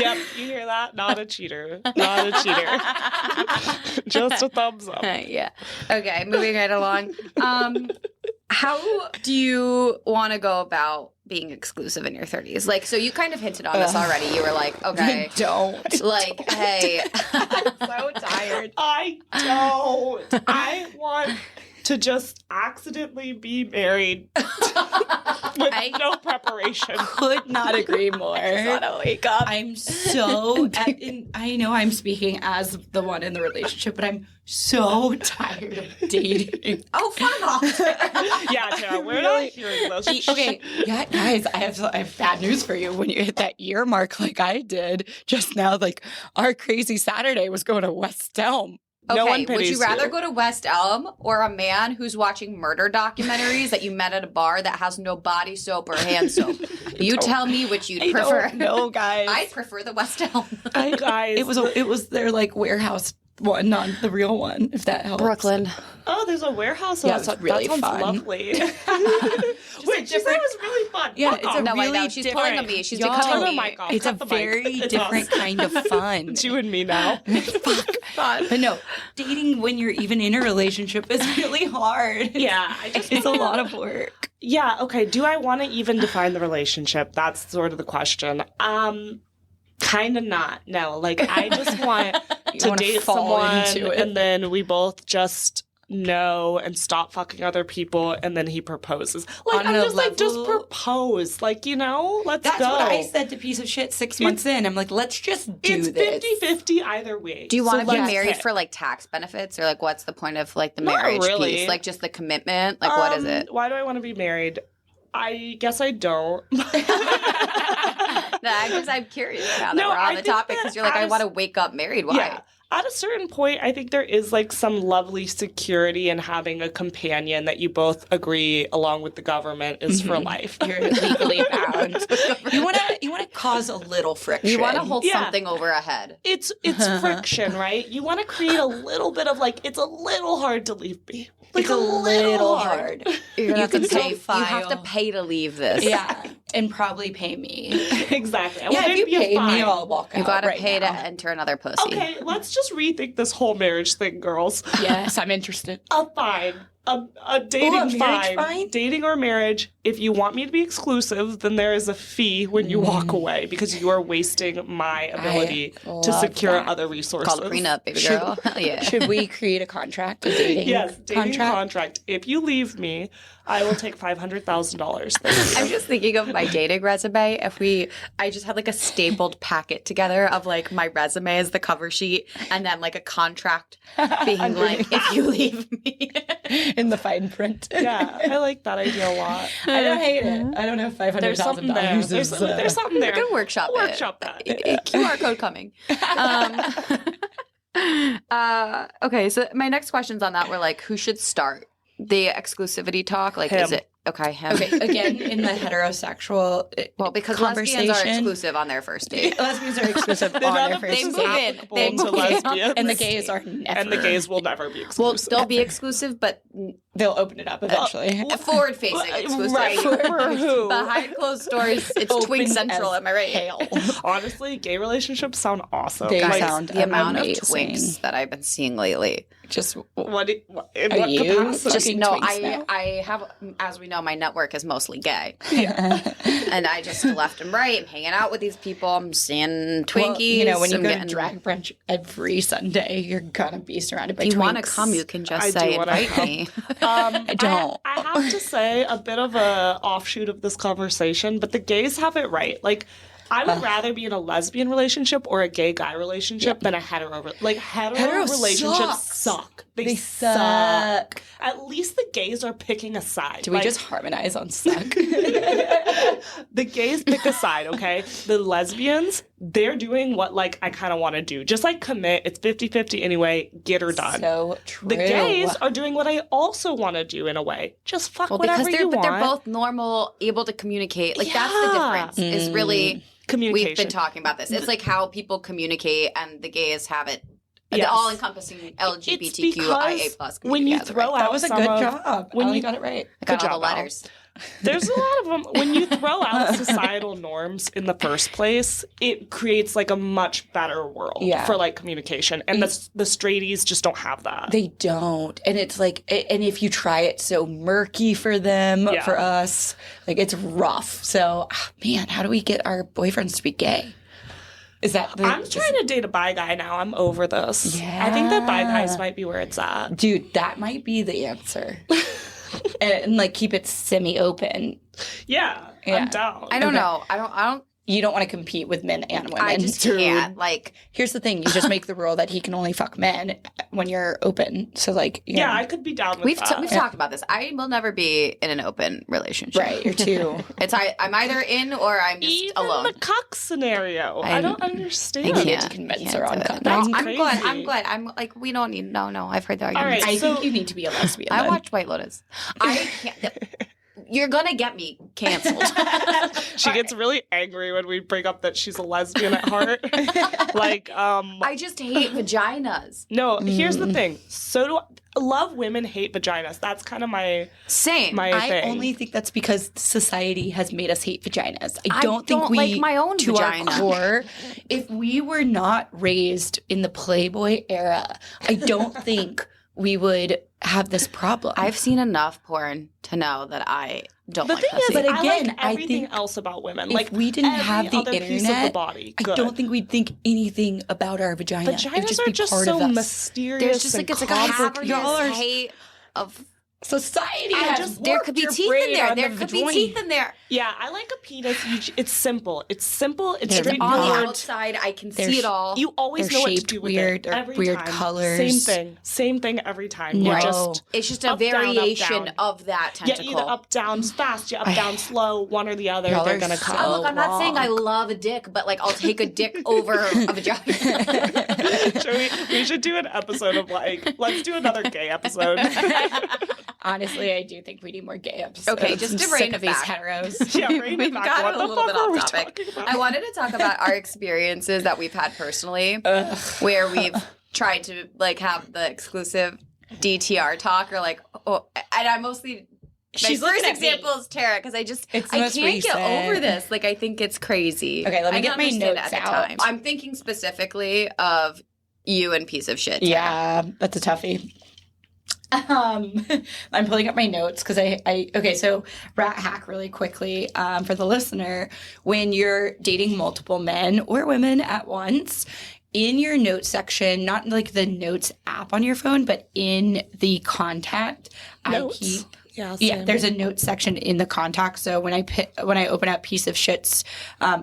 Speaker 1: Yep, you hear that? Not a cheater. Not a cheater. Just a thumbs up.
Speaker 3: Yeah. Okay, moving right along. How do you want to go about being exclusive in your 30s? Like, so you kind of hinted on this already. You were like, okay,
Speaker 2: don't.
Speaker 3: like, hey,
Speaker 2: So tired.
Speaker 1: I don't. I want to just accidentally be married with no preparation.
Speaker 2: Could not agree more.
Speaker 3: gotta wake up.
Speaker 2: I'm so, I know I'm speaking as the one in the relationship, but I'm so tired of dating.
Speaker 3: Oh, fuck off.
Speaker 1: Yeah, Tara, we're not hearing those.
Speaker 2: Okay, yeah, guys, I have bad news for you. When you hit that year mark like I did just now, like our crazy Saturday was going to West Elm.
Speaker 1: No one
Speaker 3: Okay,
Speaker 1: pities
Speaker 3: would you rather
Speaker 1: you.
Speaker 3: go to West Elm or a man who's watching murder documentaries that you met at a bar that has no body soap or hand soap? You tell me which you'd prefer.
Speaker 2: No, guys.
Speaker 3: I prefer the West Elm.
Speaker 1: Guys,
Speaker 2: It was their like warehouse one, not the real one. If that helps.
Speaker 3: Brooklyn.
Speaker 1: oh, there's a warehouse.
Speaker 2: Yeah,
Speaker 1: that
Speaker 2: it's really
Speaker 1: sounds
Speaker 2: fun.
Speaker 1: lovely. Wait, she said it was really fun.
Speaker 2: Yeah,
Speaker 1: Fuck
Speaker 2: it's
Speaker 1: off.
Speaker 2: a
Speaker 3: No, I
Speaker 2: really
Speaker 3: know. She's
Speaker 2: different.
Speaker 3: pulling on me. She's
Speaker 2: Y'all,
Speaker 3: becoming
Speaker 1: turn the
Speaker 3: me.
Speaker 1: mic off.
Speaker 2: It's a
Speaker 1: Cut the mic.
Speaker 2: very
Speaker 1: It's
Speaker 2: different
Speaker 1: us.
Speaker 2: kind of fun.
Speaker 1: It's you and me now.
Speaker 2: But no, dating when you're even in a relationship is really hard.
Speaker 1: Yeah,
Speaker 2: It's a lot of work.
Speaker 1: Yeah, okay. Do I want to even define the relationship? That's sort of the question. Kind of not. No, like I just want to
Speaker 2: wanna
Speaker 1: date
Speaker 2: fall
Speaker 1: someone
Speaker 2: into it.
Speaker 1: and then we both just know and stop fucking other people and then he proposes. Like
Speaker 2: On
Speaker 1: I'm
Speaker 2: a
Speaker 1: just like just
Speaker 2: level-
Speaker 1: propose. Like, you know, let's
Speaker 2: That's
Speaker 1: go.
Speaker 2: what I said to piece of shit 6 months in. I'm like, let's just do
Speaker 1: It's
Speaker 2: this.
Speaker 1: 50-50 either way.
Speaker 3: Do you want to be
Speaker 1: let's
Speaker 3: married
Speaker 1: pick.
Speaker 3: for like tax benefits or like what's the point of like the
Speaker 1: Not
Speaker 3: marriage
Speaker 1: really.
Speaker 3: piece? Like just the commitment? Like what is it?
Speaker 1: Why do I want to be married? I guess I don't.
Speaker 3: I'm curious now that
Speaker 1: No,
Speaker 3: we're on
Speaker 1: I
Speaker 3: the
Speaker 1: think
Speaker 3: topic
Speaker 1: that
Speaker 3: because you're like, I
Speaker 1: as-
Speaker 3: want to wake up married. Why?
Speaker 1: Yeah. At a certain point, I think there is like some lovely security in having a companion that you both agree, along with the government, is for life.
Speaker 2: You're legally bound. You want to cause a little friction.
Speaker 3: You want to hold
Speaker 1: Yeah.
Speaker 3: something over a head.
Speaker 1: It's friction, right? You want to create a little bit of like, it's a little hard to leave me. Like
Speaker 2: It's a little hard.
Speaker 3: You're gonna
Speaker 2: You
Speaker 3: have to
Speaker 2: can
Speaker 3: pay.
Speaker 2: still
Speaker 3: You have to
Speaker 2: file.
Speaker 3: pay to leave this.
Speaker 2: Yeah, and probably pay me.
Speaker 1: Exactly. I
Speaker 2: Yeah,
Speaker 1: want
Speaker 2: if you
Speaker 1: to be a
Speaker 2: pay me,
Speaker 1: fine.
Speaker 2: I'll walk out.
Speaker 3: You gotta
Speaker 2: right
Speaker 3: pay
Speaker 2: now.
Speaker 3: to enter another pussy.
Speaker 1: Okay, let's just rethink this whole marriage thing, girls.
Speaker 2: Yes, I'm interested.
Speaker 1: A fine. a dating
Speaker 2: marriage
Speaker 1: fine.
Speaker 2: fine?
Speaker 1: Dating or marriage. If you want me to be exclusive, then there is a fee when you walk away because you are wasting my ability to secure
Speaker 2: that.
Speaker 1: other resources.
Speaker 3: Called a prenup, baby girl. Hell yeah.
Speaker 2: Should we create a contract, a dating
Speaker 1: Yes, dating
Speaker 2: contract?
Speaker 1: contract. If you leave me, I will take $500,000.
Speaker 3: I'm just thinking of my dating resume. I just had like a stapled packet together of like my resume as the cover sheet, and then like a contract being like, if you leave me.
Speaker 2: In the fine print.
Speaker 1: Yeah, I like that idea a lot.
Speaker 2: I don't hate it. I don't know if
Speaker 1: There's something there.
Speaker 2: $500,000
Speaker 1: There's,
Speaker 2: is...
Speaker 1: there's something there.
Speaker 3: We could workshop it.
Speaker 1: Workshop that.
Speaker 3: QR code coming. Okay, so my next questions on that were like, who should start the exclusivity talk? Like,
Speaker 1: Him.
Speaker 3: is it okay? Him.
Speaker 2: Okay, again, in the heterosexual
Speaker 3: Well, because
Speaker 2: conversation,
Speaker 3: lesbians are exclusive on their first date.
Speaker 2: lesbians are exclusive on
Speaker 1: None
Speaker 2: their
Speaker 1: of
Speaker 2: first
Speaker 1: this
Speaker 3: They
Speaker 1: is
Speaker 3: move
Speaker 2: date.
Speaker 3: in.
Speaker 1: applicable
Speaker 3: They
Speaker 1: to
Speaker 3: move in.
Speaker 1: lesbians.
Speaker 2: And the gays are never.
Speaker 1: And the gays will never be
Speaker 3: Well,
Speaker 1: exclusive.
Speaker 3: they'll be exclusive, but
Speaker 2: They'll open it up eventually.
Speaker 3: forward-facing exclusive.
Speaker 1: Right. For who?
Speaker 3: Behind closed doors, it's Twink
Speaker 2: Open
Speaker 3: Central.
Speaker 2: as
Speaker 3: Am I right?
Speaker 2: hell.
Speaker 1: Honestly, gay relationships sound awesome.
Speaker 2: They
Speaker 1: Like,
Speaker 2: sound
Speaker 3: The amount of
Speaker 2: amazing.
Speaker 3: twinks that I've been seeing lately.
Speaker 2: Just
Speaker 1: in what
Speaker 2: Are you
Speaker 1: capacity?
Speaker 3: Just
Speaker 2: Fucking
Speaker 3: no,
Speaker 2: twinks now?
Speaker 3: I have, as we know, my network is mostly gay,
Speaker 1: Yeah.
Speaker 3: and I just left and right, I'm hanging out with these people. I'm seeing Twinkies.
Speaker 2: well, you know, when you
Speaker 3: I'm
Speaker 2: go
Speaker 3: getting,
Speaker 2: to drag brunch every Sunday, you're gonna be surrounded by
Speaker 3: if you want to
Speaker 2: twinks.
Speaker 3: come, you can just
Speaker 1: I
Speaker 3: say
Speaker 1: do wanna
Speaker 3: invite
Speaker 1: come.
Speaker 3: me.
Speaker 2: I don't.
Speaker 1: I have to say a bit of a offshoot of this conversation, but the gays have it right. Like, I would rather be in a lesbian relationship or a gay guy relationship than a hetero. Hetero
Speaker 2: Hetero
Speaker 1: relationships
Speaker 2: sucks.
Speaker 1: suck. They
Speaker 2: suck.
Speaker 1: At least the gays are picking a side.
Speaker 2: Do we just harmonize on suck?
Speaker 1: The gays pick a side, okay? The lesbians, they're doing what, like, I kind of want to do. Just, like, commit. It's 50-50 anyway. Get her done.
Speaker 2: So true.
Speaker 1: The gays are doing what I also want to do in a way. Just fuck
Speaker 3: Well,
Speaker 1: whatever
Speaker 3: because
Speaker 1: you want.
Speaker 3: they're both normal, able to communicate. Like that's the difference. Is really
Speaker 1: Communication.
Speaker 3: we've been talking about this. It's like how people communicate, and the gays have it.
Speaker 1: Yes.
Speaker 3: The all-encompassing LGBTQIA plus.
Speaker 1: when you
Speaker 3: community has it,
Speaker 1: throw
Speaker 3: right?
Speaker 1: out
Speaker 2: That was a
Speaker 1: some
Speaker 2: good
Speaker 1: of-
Speaker 2: job.
Speaker 1: when
Speaker 2: Ellie
Speaker 1: you-
Speaker 2: got it right.
Speaker 3: I got
Speaker 1: Good
Speaker 3: all the
Speaker 1: job,
Speaker 3: letters.
Speaker 1: There's a lot of them. When you throw out societal norms in the first place, it creates like a much better world for like communication. And the straighties just don't have that.
Speaker 2: They don't. And it's like, and if you try it so murky for them,
Speaker 1: Yeah.
Speaker 2: for us, like it's rough. So, man, how do we get our boyfriends to be gay? Is that the,
Speaker 1: I'm trying to date a bi guy now. I'm over this. I think that bi guys might be where it's at.
Speaker 2: Dude, that might be the answer. and like keep it semi-open.
Speaker 1: Yeah,
Speaker 2: Yeah.
Speaker 1: I'm down.
Speaker 3: I don't know. I don't.
Speaker 2: You don't want to compete with men and women.
Speaker 3: I just
Speaker 2: Dude.
Speaker 3: can't. Like,
Speaker 2: Here's the thing: you just make the rule that he can only fuck men when you're open. So, like, you
Speaker 1: Yeah,
Speaker 2: know,
Speaker 1: I could be down with
Speaker 3: we've
Speaker 1: that.
Speaker 3: talked about this. I will never be in an open relationship.
Speaker 2: right? You're too.
Speaker 3: I'm either in or I'm just
Speaker 1: Even
Speaker 3: alone.
Speaker 1: the cock scenario. I don't understand.
Speaker 3: I
Speaker 2: You
Speaker 3: can't
Speaker 2: need to convince
Speaker 3: can't
Speaker 2: her on
Speaker 3: do it.
Speaker 2: that.
Speaker 3: No,
Speaker 1: That's
Speaker 3: I'm
Speaker 1: crazy.
Speaker 3: good. I'm good. I'm like, we don't need. No. I've heard the arguments.
Speaker 1: All right.
Speaker 2: I
Speaker 1: So-
Speaker 2: think you need to be a lesbian.
Speaker 3: I
Speaker 2: then.
Speaker 3: watched White Lotus. I can't. You're gonna get me canceled.
Speaker 1: She gets really angry when we bring up that she's a lesbian at heart.
Speaker 3: I just hate vaginas.
Speaker 1: No, here's the thing. So do love women hate vaginas. That's kind of my
Speaker 3: Same.
Speaker 2: I
Speaker 1: thing.
Speaker 2: only think that's because society has made us hate vaginas. I
Speaker 3: I
Speaker 2: don't think
Speaker 3: don't
Speaker 2: we,
Speaker 3: like my own
Speaker 2: to
Speaker 3: vagina.
Speaker 2: our core, if we were not raised in the Playboy era, I don't think we would have this problem.
Speaker 3: I've seen enough porn to know that I don't
Speaker 1: The
Speaker 3: like
Speaker 1: thing
Speaker 3: pussy.
Speaker 1: is,
Speaker 2: But
Speaker 1: I
Speaker 2: again,
Speaker 1: like
Speaker 2: I
Speaker 1: everything
Speaker 2: think
Speaker 1: else about women.
Speaker 2: if
Speaker 1: Like
Speaker 2: we didn't
Speaker 1: every
Speaker 2: have the
Speaker 1: other piece of the
Speaker 2: internet,
Speaker 1: body.
Speaker 2: I
Speaker 1: Good.
Speaker 2: don't think we'd think anything about our vagina. It'd
Speaker 1: Vaginas
Speaker 2: just
Speaker 1: are
Speaker 2: be
Speaker 1: just
Speaker 2: part
Speaker 1: so
Speaker 2: of us.
Speaker 1: mysterious.
Speaker 3: There's just
Speaker 1: and
Speaker 3: like it's like a
Speaker 1: complicated.
Speaker 3: haver's hate of.
Speaker 2: Society
Speaker 1: I
Speaker 2: has
Speaker 1: just-
Speaker 3: There
Speaker 2: warped
Speaker 3: could be
Speaker 2: your
Speaker 3: teeth in
Speaker 2: brain
Speaker 3: there.
Speaker 2: on
Speaker 3: There
Speaker 2: the
Speaker 3: could be
Speaker 2: vagina.
Speaker 3: teeth in there.
Speaker 1: Yeah, I like a penis. It's simple. It's simple. It's
Speaker 2: They're
Speaker 3: It's on the
Speaker 1: straightforward.
Speaker 3: outside. I can
Speaker 2: They're
Speaker 3: see it all.
Speaker 1: You always
Speaker 2: They're
Speaker 1: know what to
Speaker 2: shaped
Speaker 1: do with
Speaker 2: weird.
Speaker 1: it.
Speaker 2: They're
Speaker 1: Every
Speaker 2: weird
Speaker 1: time.
Speaker 2: colors.
Speaker 1: Same thing every time.
Speaker 2: No.
Speaker 1: You just
Speaker 3: It's just a
Speaker 1: up, down, up,
Speaker 3: variation
Speaker 1: down.
Speaker 3: of that
Speaker 1: yeah,
Speaker 3: tentacle.
Speaker 1: either up down fast, you up down slow, one or the other.
Speaker 2: Y'all
Speaker 1: They're
Speaker 2: are
Speaker 1: gonna
Speaker 2: so-
Speaker 1: come.
Speaker 3: Look, I'm not saying I love a dick, but like I'll take a dick over a vagina.
Speaker 1: We should do an episode of like, let's do another gay episode.
Speaker 2: Honestly, I do think we need more gay episodes.
Speaker 3: Okay, just
Speaker 2: I'm
Speaker 3: to
Speaker 2: sick
Speaker 3: rein
Speaker 2: of
Speaker 3: it
Speaker 2: these
Speaker 3: back.
Speaker 2: heteros.
Speaker 1: Yeah, bring
Speaker 3: We've
Speaker 1: it back.
Speaker 3: gotten
Speaker 1: What
Speaker 3: a
Speaker 1: the
Speaker 3: little
Speaker 1: fuck
Speaker 3: bit
Speaker 1: were
Speaker 3: off
Speaker 1: we
Speaker 3: topic.
Speaker 1: talking about?
Speaker 3: I wanted to talk about our experiences that we've had personally, where we've tried to like have the exclusive DTR talk, or like, and I mostly.
Speaker 2: She's
Speaker 3: My first
Speaker 2: looking at me.
Speaker 3: example is Tara, because
Speaker 2: It's the
Speaker 3: I
Speaker 2: most
Speaker 3: can't get
Speaker 2: recent.
Speaker 3: over this. Like, I think it's crazy.
Speaker 2: Okay, let me
Speaker 3: I
Speaker 2: get
Speaker 3: didn't
Speaker 2: my
Speaker 3: understand it
Speaker 2: notes
Speaker 3: at the
Speaker 2: out.
Speaker 3: time. I'm thinking specifically of you and piece of shit. Tara.
Speaker 2: Yeah, that's a toughie. I'm pulling up my notes because okay, so rat hack really quickly for the listener. When you're dating multiple men or women at once, in your notes section, not like the notes app on your phone, but in the contact,
Speaker 1: Notes.
Speaker 2: I keep...
Speaker 1: Yeah,
Speaker 2: there's a notes section in the contact. So when I open up piece of shit's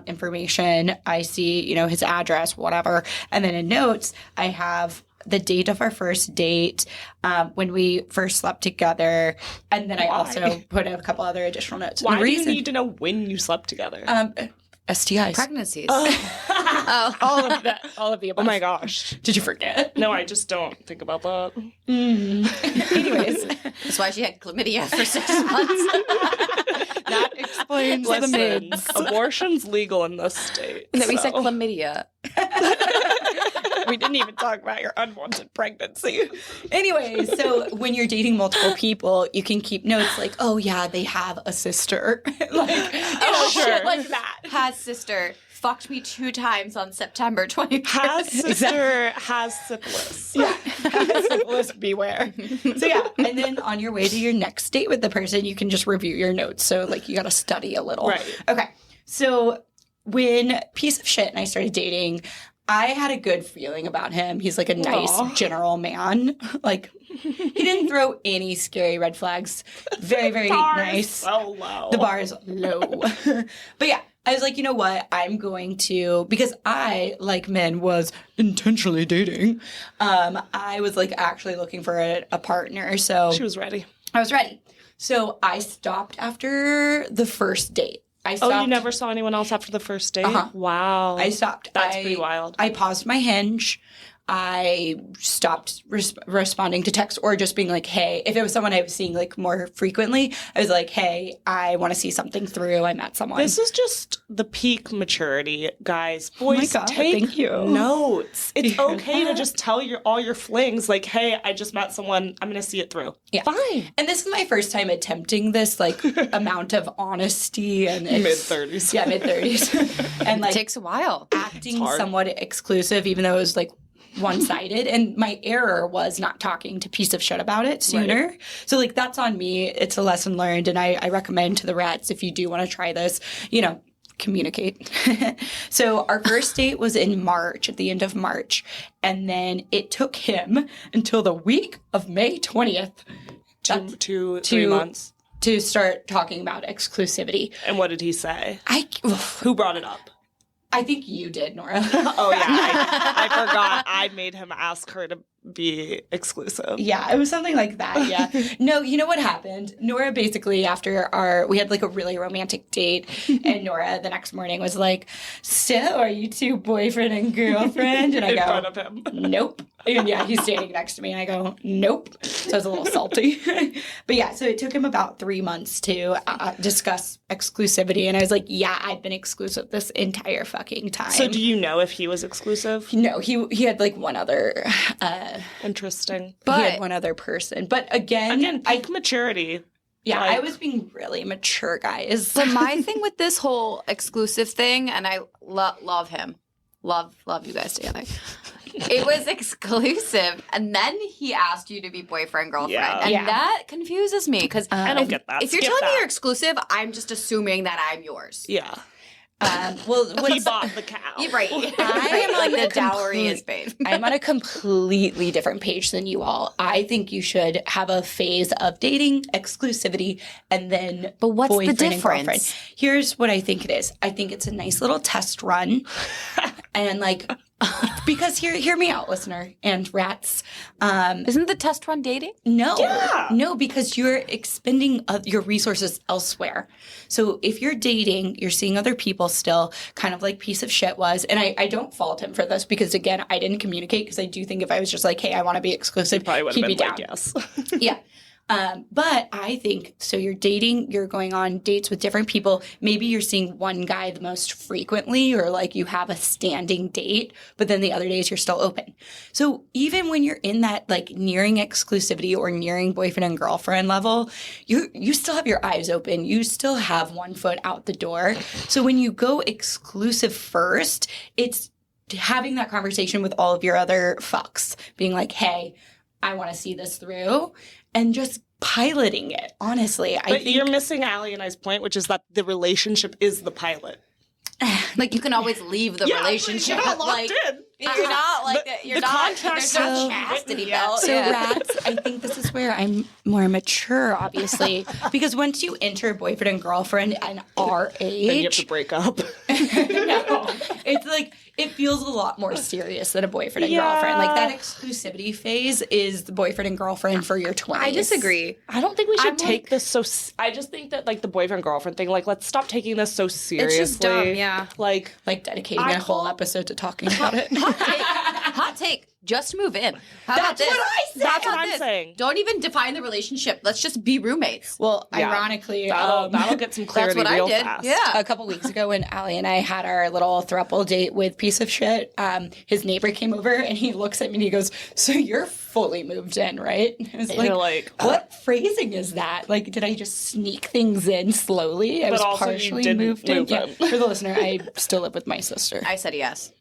Speaker 2: information, I see, his address, whatever. And then in notes, I have the date of our first date, when we first slept together, and then I also put a couple other additional notes.
Speaker 1: Why do you need to know when you slept together?
Speaker 2: STIs.
Speaker 3: Pregnancies.
Speaker 2: All of that. All of the above.
Speaker 1: Oh my gosh.
Speaker 2: Did you forget?
Speaker 1: No, I just don't think about that.
Speaker 2: Anyways.
Speaker 3: That's why she had chlamydia for 6 months.
Speaker 2: That explains the mids.
Speaker 1: Abortion's legal in this state.
Speaker 3: No, we said chlamydia.
Speaker 2: We didn't even talk about your unwanted pregnancy. Anyway, so when you're dating multiple people, you can keep notes like, oh yeah, they have a sister. Shit like that.
Speaker 3: Has sister fucked me 2 times on September 23rd.
Speaker 1: Has sister has syphilis.
Speaker 2: Yeah. Syphilis, beware. So yeah, and then on your way to your next date with the person, you can just review your notes. So like you got to study a little.
Speaker 1: Right.
Speaker 2: Okay. So when piece of shit and I started dating, I had a good feeling about him. He's like a nice general man. Like he didn't throw any scary red flags. Very, very nice.
Speaker 1: So low.
Speaker 2: The bar is low. But yeah, I was like, you know what? I'm going to, because I, like men, was intentionally dating. I was like actually looking for a partner. So
Speaker 1: She was ready.
Speaker 2: I was ready. So I stopped after the first date. I stopped.
Speaker 1: Oh, you never saw anyone else after the first date?
Speaker 2: Uh-huh.
Speaker 1: Wow.
Speaker 2: I stopped.
Speaker 1: That's pretty wild.
Speaker 2: I paused my Hinge. I stopped responding to texts or just being like, hey, if it was someone I was seeing like more frequently, I was like, hey, I want to see something through. I met someone.
Speaker 1: This is just the peak maturity, guys. Boys,
Speaker 2: God,
Speaker 1: take
Speaker 2: thank you.
Speaker 1: notes. It's okay to just tell all your flings, like, hey, I just met someone. I'm going to see it through.
Speaker 2: Yeah.
Speaker 1: Fine.
Speaker 2: And this is my first time attempting this like amount of honesty and
Speaker 1: Mid-30s.
Speaker 2: Yeah, mid-30s. And like
Speaker 3: It takes a while.
Speaker 2: acting somewhat exclusive, even though it was like one-sided, and my error was not talking to piece of shit about it sooner. Right. So like that's on me. It's a lesson learned, and I recommend to the rats, if you do want to try this, communicate. So our first date was in March, at the end of March, and then it took him until the week of May 20th.
Speaker 1: 3 months.
Speaker 2: To start talking about exclusivity.
Speaker 1: And what did he say? Who brought it up?
Speaker 2: I think you did, Nora.
Speaker 1: Oh, yeah. I forgot. I made him ask her to be exclusive.
Speaker 2: Yeah, it was something like that, yeah. No, you know what happened? Nora basically, after we had like a really romantic date, and Nora the next morning was like, so are you two boyfriend and girlfriend? And I go,
Speaker 1: in front of him.
Speaker 2: Nope. And yeah, he's standing next to me, and I go, nope. So I was a little salty. But yeah, so it took him about 3 months to discuss exclusivity, and I was like, yeah, I've been exclusive this entire fucking time.
Speaker 1: So do you know if he was exclusive?
Speaker 2: No, he had like one other...
Speaker 1: Interesting.
Speaker 2: But he had one other person. But again,
Speaker 1: peak maturity.
Speaker 2: Yeah, I was being really mature, guys.
Speaker 3: So my thing with this whole exclusive thing, and I love him. Love you guys together. It was exclusive, and then he asked you to be boyfriend, girlfriend. And that confuses me, because
Speaker 1: I don't get that.
Speaker 3: If you're telling me you're exclusive, I'm just assuming that I'm yours.
Speaker 1: Yeah.
Speaker 2: He
Speaker 1: bought the cow.
Speaker 3: Right. I am like the dowry is paid.
Speaker 2: I'm on a completely different page than you all. I think you should have a phase of dating, exclusivity, and then
Speaker 3: But what's
Speaker 2: boyfriend
Speaker 3: the
Speaker 2: and
Speaker 3: difference?
Speaker 2: girlfriend. Here's what I think it is. I think it's a nice little test run. And like, because hear me out, listener and rats.
Speaker 3: Isn't the test run dating?
Speaker 2: No.
Speaker 1: Yeah.
Speaker 2: No, because you're expending your resources elsewhere. So if you're dating, you're seeing other people still, kind of like piece of shit was. And I don't fault him for this, because again, I didn't communicate, because I do think if I was just like, hey, I want to be exclusive, he'd be down.
Speaker 1: Like, yes.
Speaker 2: Yeah. But I think, so you're dating, you're going on dates with different people. Maybe you're seeing one guy the most frequently, or like you have a standing date, but then the other days you're still open. So even when you're in that like nearing exclusivity or nearing boyfriend and girlfriend level, you still have your eyes open. You still have one foot out the door. So when you go exclusive first, it's having that conversation with all of your other fucks, being like, hey, I want to see this through, and just piloting it, honestly. I think
Speaker 1: you're missing Allie and I's point, which is that the relationship is the pilot.
Speaker 3: Like, you can always leave the relationship.
Speaker 1: You're not locked
Speaker 3: like,
Speaker 1: in.
Speaker 3: You're not like you're
Speaker 1: the
Speaker 3: not.
Speaker 1: contract's
Speaker 3: There's no
Speaker 1: not
Speaker 3: chastity
Speaker 1: written
Speaker 3: belt.
Speaker 2: So rats, I think this is where I'm more mature, obviously, because once you enter boyfriend and girlfriend and our age,
Speaker 1: Then you have to break up.
Speaker 2: no, it's like it feels a lot more serious than a boyfriend and girlfriend. Like that exclusivity phase is the boyfriend and girlfriend for your 20s.
Speaker 3: I disagree.
Speaker 1: I don't think we should take this so. I just think that like the boyfriend girlfriend thing, like let's stop taking this so seriously.
Speaker 3: It's just dumb, yeah.
Speaker 1: Like
Speaker 2: dedicating a whole episode to talking about it.
Speaker 3: Hot take. Just move in. How about
Speaker 2: That's
Speaker 3: this?
Speaker 2: what I said.
Speaker 1: That's what I'm saying.
Speaker 3: Don't even define the relationship. Let's just be roommates.
Speaker 2: Well, ironically,
Speaker 1: that'll get some clarity
Speaker 3: That's what
Speaker 1: real
Speaker 3: I did.
Speaker 1: fast.
Speaker 3: Yeah.
Speaker 2: a couple weeks ago when Allie and I had our little throuple date with piece of shit, his neighbor came over and he looks at me and he goes, "So you're fully moved in, right?" And I was
Speaker 1: You're like,
Speaker 2: what phrasing is that? Like, did I just sneak things in slowly? I was
Speaker 1: also you
Speaker 2: partially
Speaker 1: didn't
Speaker 2: moved in.
Speaker 1: move
Speaker 2: Yeah.
Speaker 1: in.
Speaker 2: For the listener, I still live with my sister.
Speaker 3: I said yes.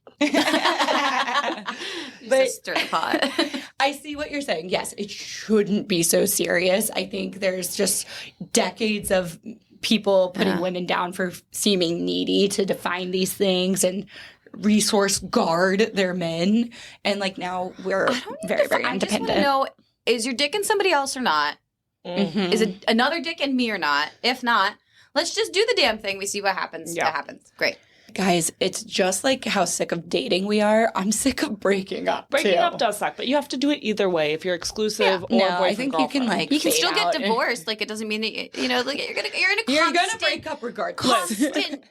Speaker 2: But
Speaker 3: Stir the pot.
Speaker 2: I see what you're saying. Yes, it shouldn't be so serious. I think there's just decades of people putting women down for seeming needy to define these things and resource guard their men. And like now we're very, very
Speaker 3: I just want
Speaker 2: independent.
Speaker 3: to know, is your dick in somebody else or not?
Speaker 2: Mm-hmm.
Speaker 3: Is it another dick in me or not? If not, let's just do the damn thing. We see what happens.
Speaker 1: Yeah.
Speaker 3: That happens. Great.
Speaker 2: Guys, it's just like how sick of dating we are. I'm sick of breaking up.
Speaker 1: Breaking
Speaker 2: too.
Speaker 1: up does suck, but you have to do it either way. If you're exclusive or boyfriend,
Speaker 2: I think you can
Speaker 1: girlfriend.
Speaker 2: like
Speaker 3: You can
Speaker 2: fade
Speaker 3: still get
Speaker 2: out.
Speaker 3: divorced. Like, it doesn't mean that you're in a
Speaker 2: You're gonna
Speaker 3: constant,
Speaker 2: break up regardless.
Speaker 3: constant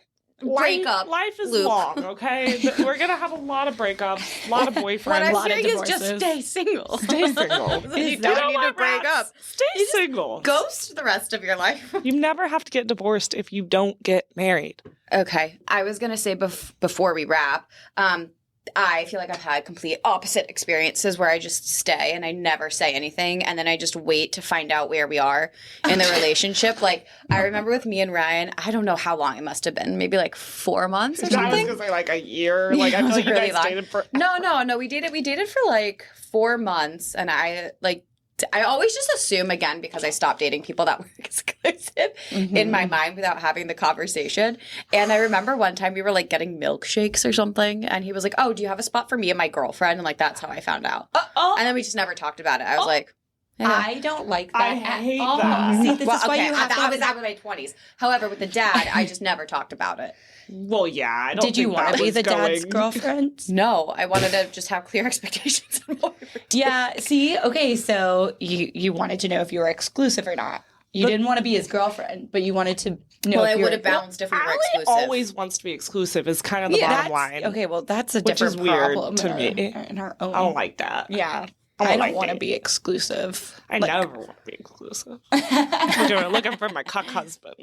Speaker 3: breakup.
Speaker 1: Life is
Speaker 3: loop.
Speaker 1: long, okay? We're gonna have a lot of breakups, a lot of boyfriends.
Speaker 3: What I'm
Speaker 2: lot of
Speaker 3: saying is just
Speaker 2: divorces.
Speaker 3: stay single.
Speaker 1: Stay single.
Speaker 3: You
Speaker 2: that-
Speaker 3: don't need to break up.
Speaker 1: Stay single.
Speaker 3: Ghost the rest of your life.
Speaker 1: You never have to get divorced if you don't get married.
Speaker 3: Okay. I was going to say before we wrap, I feel like I've had complete opposite experiences where I just stay and I never say anything. And then I just wait to find out where we are in the relationship. Like, I remember with me and Ryan, I don't know how long it must have been, maybe like 4 months or
Speaker 1: I was
Speaker 3: something.
Speaker 1: gonna say like a year. Like I feel like you
Speaker 3: Really
Speaker 1: guys
Speaker 3: long.
Speaker 1: dated for.
Speaker 3: No. We dated for like 4 months. And I always just assume, again, because I stopped dating people that were exclusive in my mind without having the conversation. And I remember one time we were like getting milkshakes or something. And he was like, "Oh, do you have a spot for me and my girlfriend?" And like, that's how I found out. And then we just never talked about it. I was like,
Speaker 2: I don't like that
Speaker 1: I
Speaker 2: at
Speaker 1: hate
Speaker 2: all.
Speaker 1: that.
Speaker 2: See, this is why you have to
Speaker 3: I was out in my 20s. However, with the dad, I just never talked about it.
Speaker 1: Well, yeah. I don't
Speaker 2: Did you
Speaker 1: think
Speaker 2: want
Speaker 1: that
Speaker 2: to be
Speaker 1: was
Speaker 2: the dad's
Speaker 1: going-
Speaker 2: girlfriend?
Speaker 3: No, I wanted to just have clear expectations.
Speaker 2: Yeah. See, okay, so you wanted to know if you were exclusive or not. You didn't want to be his girlfriend, but you wanted to know
Speaker 3: Well,
Speaker 2: if
Speaker 3: I
Speaker 2: you
Speaker 3: would have balanced if we were
Speaker 1: Allie
Speaker 3: exclusive.
Speaker 1: always wants to be exclusive. Is kind of the bottom line.
Speaker 2: Okay, well, that's a
Speaker 1: Which is
Speaker 2: different
Speaker 1: weird
Speaker 2: problem
Speaker 1: to me.
Speaker 2: in our own.
Speaker 1: I don't like that.
Speaker 2: Yeah.
Speaker 1: I
Speaker 2: I
Speaker 1: don't
Speaker 2: don't
Speaker 1: like
Speaker 2: want to
Speaker 1: dating.
Speaker 2: be exclusive.
Speaker 1: I never want to be exclusive. Looking for my cuck husband.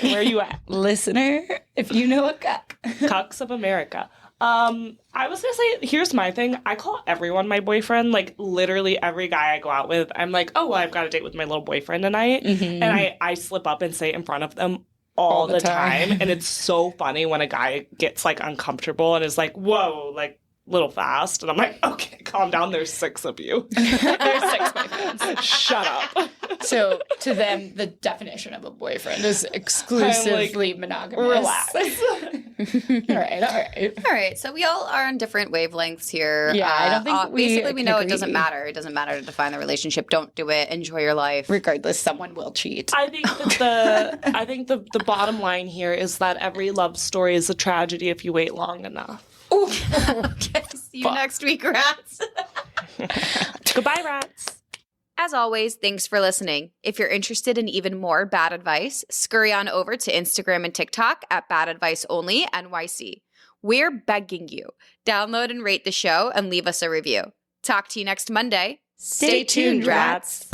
Speaker 1: Where are you at?
Speaker 2: Listener, if you know a cuck.
Speaker 1: Cucks of America. I was gonna say, here's my thing. I call everyone my boyfriend. Like literally every guy I go out with, I'm like, "Oh, well, I've got a date with my little boyfriend tonight," and I slip up and say it in front of them all the time. And it's so funny when a guy gets like uncomfortable and is like, "Whoa, like." Little fast, and I'm like, okay, calm down. There's 6 of you.
Speaker 2: There's 6 boyfriends.
Speaker 1: Shut up.
Speaker 2: So to them, the definition of a boyfriend is exclusively monogamous.
Speaker 1: Relax.
Speaker 2: All right.
Speaker 3: All right, so we all are on different wavelengths here.
Speaker 2: Yeah, I don't think we
Speaker 3: basically we
Speaker 2: can
Speaker 3: know it
Speaker 2: agree.
Speaker 3: doesn't matter. It doesn't matter to define the relationship. Don't do it. Enjoy your life.
Speaker 2: Regardless, someone will cheat.
Speaker 1: I think that the bottom line here is that every love story is a tragedy if you wait long enough.
Speaker 3: Okay, see you next week, rats.
Speaker 1: Goodbye, rats.
Speaker 3: As always, thanks for listening. If you're interested in even more bad advice, scurry on over to Instagram and TikTok at BadAdviceOnlyNYC. We're begging you. Download and rate the show and leave us a review. Talk to you next Monday.
Speaker 1: Stay tuned, rats.